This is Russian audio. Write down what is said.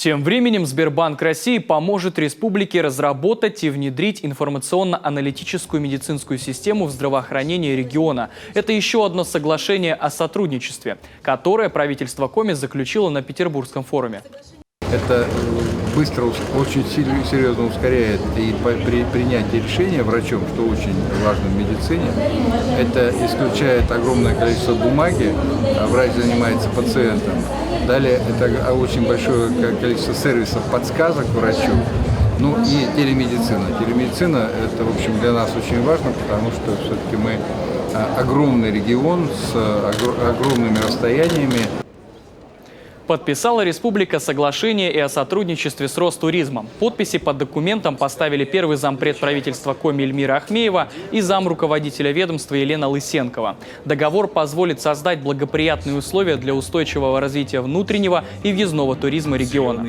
Тем временем Сбербанк России поможет республике разработать и внедрить информационно-аналитическую медицинскую систему в здравоохранении региона. Это еще одно соглашение о сотрудничестве, которое правительство Коми заключило на Петербургском форуме. Это быстро, очень серьезно ускоряет и принятие решения врачом, что очень важно в медицине. Это исключает огромное количество бумаги, врач занимается пациентом. Далее это очень большое количество сервисов, подсказок врачу. Ну и телемедицина. Телемедицина – это, в общем, для нас очень важно, потому что все-таки мы огромный регион с огромными расстояниями. Подписала республика соглашение и о сотрудничестве с Ростуризмом. Подписи под документом поставили первый зампред правительства Коми Эльмира Ахмеева и замруководителя ведомства Елена Лысенкова. Договор позволит создать благоприятные условия для устойчивого развития внутреннего и въездного туризма региона.